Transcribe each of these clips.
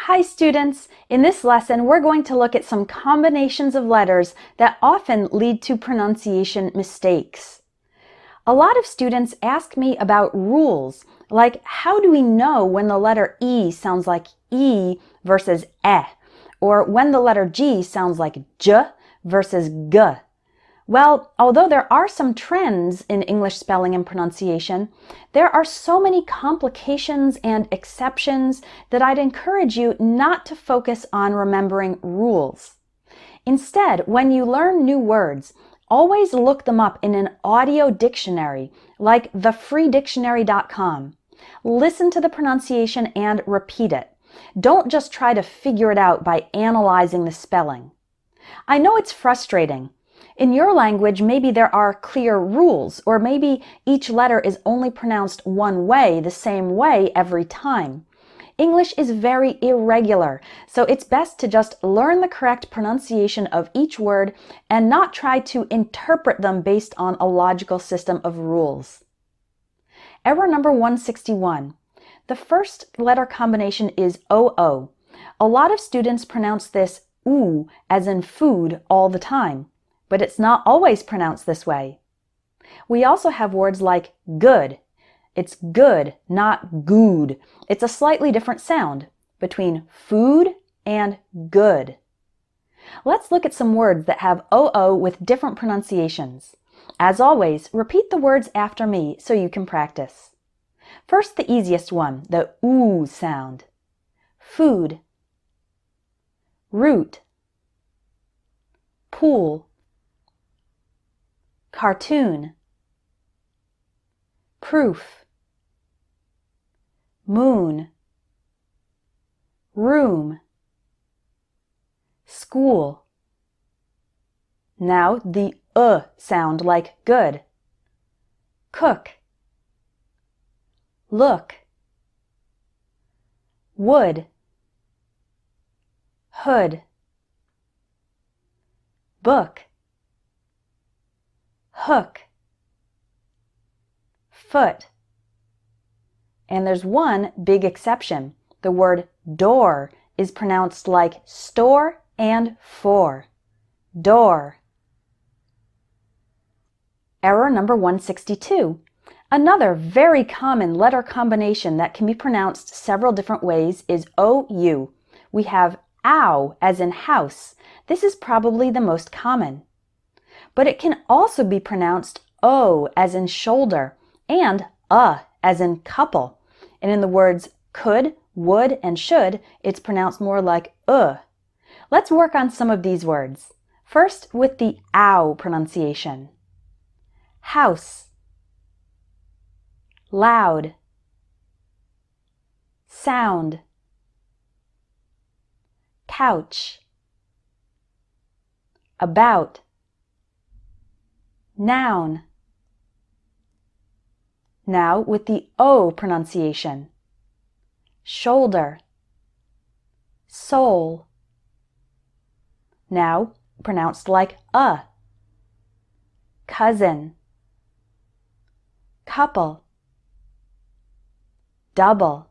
Hi students! In this lesson we're going to look at some combinations of letters that often lead to pronunciation mistakes. A lot of students ask me about rules, like how do we know when the letter E sounds like E versus E, or when the letter G sounds like J versus G. Well, although there are some trends in English spelling and pronunciation, there are so many complications and exceptions that I'd encourage you not to focus on remembering rules. Instead, when you learn new words, always look them up in an audio dictionary like thefreedictionary.com. Listen to the pronunciation and repeat it. Don't just try to figure it out by analyzing the spelling. I know it's frustrating. In your language, maybe there are clear rules, or maybe each letter is only pronounced one way, the same way every time. English is very irregular, so it's best to just learn the correct pronunciation of each word and not try to interpret them based on a logical system of rules. Error number 161. The first letter combination is OO. A lot of students pronounce this oo as in food all the time, but it's not always pronounced this way. We also have words like good. It's good, not good. It's a slightly different sound between food and good. Let's look at some words that have OO with different pronunciations. As always, repeat the words after me so you can practice. First, the easiest one, the oo sound. Food, root, pool, cartoon, proof, moon, room, school. Now the sound like good. Cook, look, wood, hood, book, hook, foot. And there's one big exception. The word door is pronounced like store and for. Door. Error number 162. Another very common letter combination that can be pronounced several different ways is OU. We have ow as in house. This is probably the most common. But it can also be pronounced O as in shoulder and as in couple. And in the words could, would, and should, it's pronounced more like Let's work on some of these words. First, with the ow pronunciation. House, loud, sound, couch, about, noun. Now with the O pronunciation. Shoulder, soul. Now pronounced like cousin, couple, double,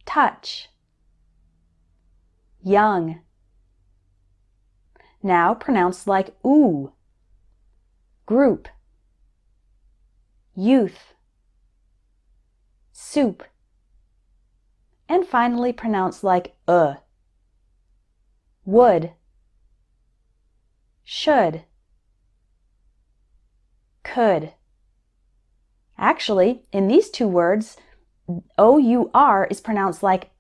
touch, young. Now pronounced like oo, group, youth, soup, and finally pronounced like would, should, could. Actually, in these two words, OUR is pronounced like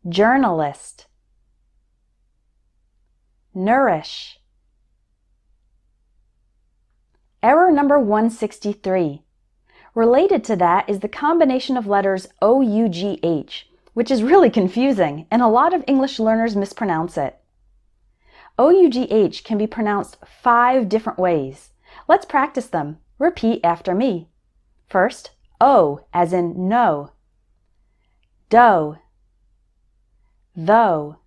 journalist, nourish. Error number 163. Related to that is the combination of letters OUGH, which is really confusing, and a lot of English learners mispronounce it. OUGH can be pronounced 5 different ways. Let's practice them. Repeat after me. First, O as in no, dough, though,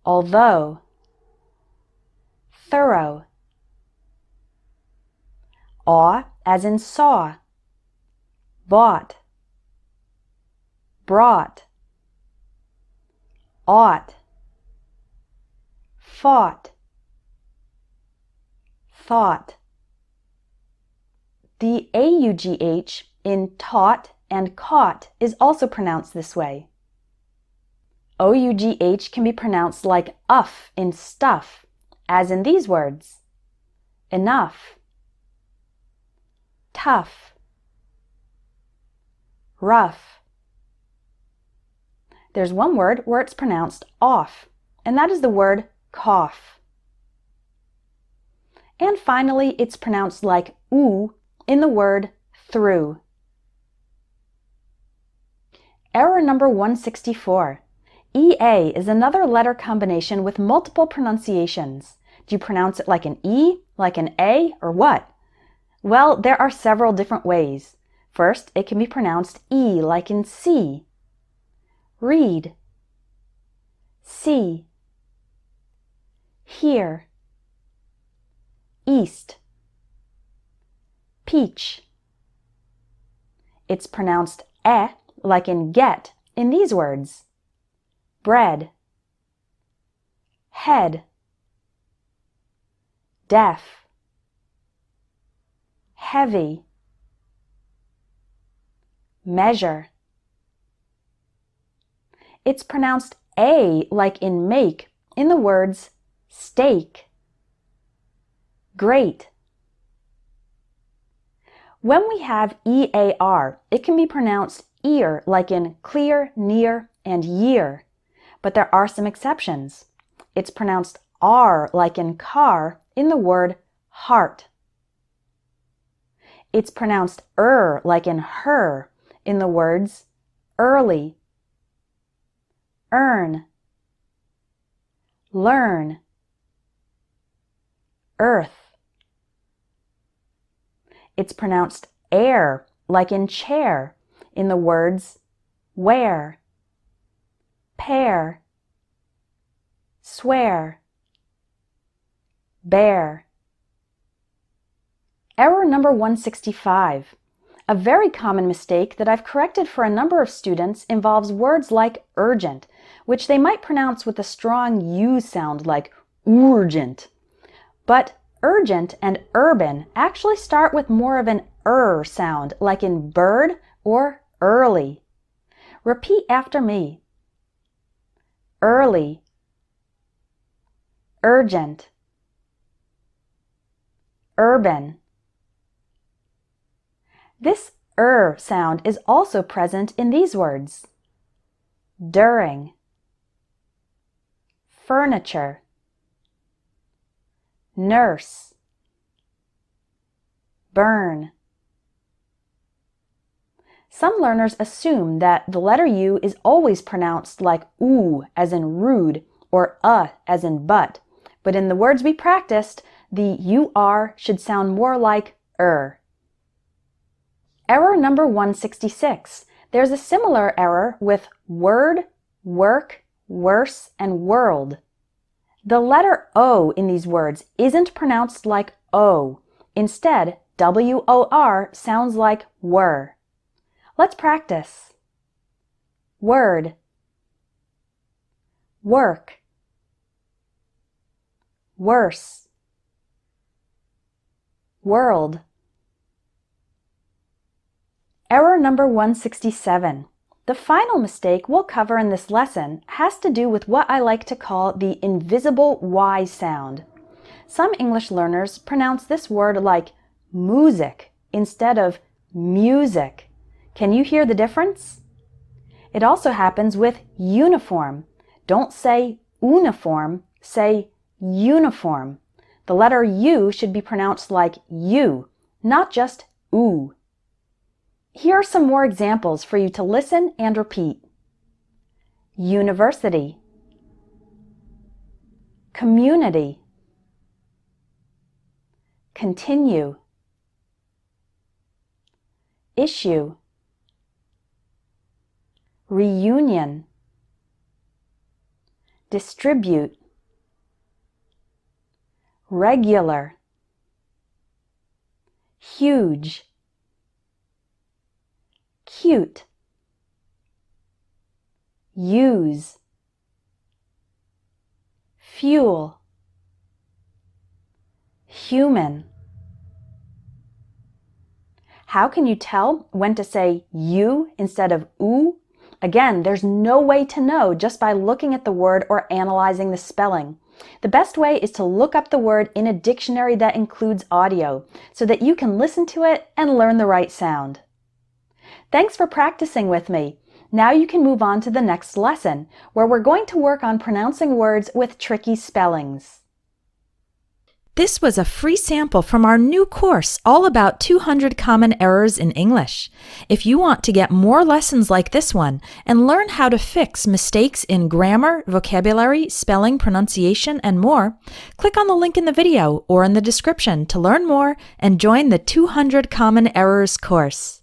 although, thorough. Aw as in saw, bought, brought, ought, fought, thought. The AUGH in taught and caught is also pronounced this way. OUGH can be pronounced like uff in stuff, as in these words: enough, tough, rough. There's one word where it's pronounced off, and that is the word cough. And finally, it's pronounced like oo in the word through. Error number 164. EA is another letter combination with multiple pronunciations. Do you pronounce it like an E, like an A, or what? Well, there are several different ways. First, it can be pronounced E like in see, read, see, hear, east, peach. It's pronounced like in get in these words: bread, head, deaf, heavy, measure. It's pronounced A like in make in the words steak, great. When we have EAR, it can be pronounced ear like in clear, near, and year. But there are some exceptions. It's pronounced R like in car in the word heart. It's pronounced like in her in the words early, earn, learn, earth. It's pronounced air like in chair in the words wear, pair, swear, bear. Error number 165. A very common mistake that I've corrected for a number of students involves words like urgent, which they might pronounce with a strong U sound like urgent. But urgent and urban actually start with more of an sound, like in bird or early. Repeat after me. Early, urgent, urban. This sound is also present in these words: during, furniture, nurse, burn. Some learners assume that the letter U is always pronounced like oo as in rude or as in but in the words we practiced, the UR should sound more like Error number 166. There's a similar error with word, work, worse, and world. The letter O in these words isn't pronounced like O. Instead, WOR sounds like were. Let's practice. Word, work, worse, world. Error number 167. The final mistake we'll cover in this lesson has to do with what I like to call the invisible Y sound. Some English learners pronounce this word like music instead of music. Can you hear the difference? It also happens with uniform. Don't say uniform, say uniform. The letter U should be pronounced like U, not just oo. Here are some more examples for you to listen and repeat. University, community, continue, issue, reunion, distribute, regular, huge, cute, use, fuel, human. How can you tell when to say you instead of oo? Again, there's no way to know just by looking at the word or analyzing the spelling. The best way is to look up the word in a dictionary that includes audio so that you can listen to it and learn the right sound. Thanks for practicing with me. Now you can move on to the next lesson, where we're going to work on pronouncing words with tricky spellings. This was a free sample from our new course all about 200 common errors in English. If you want to get more lessons like this one and learn how to fix mistakes in grammar, vocabulary, spelling, pronunciation, and more, click on the link in the video or in the description to learn more and join the 200 Common Errors course.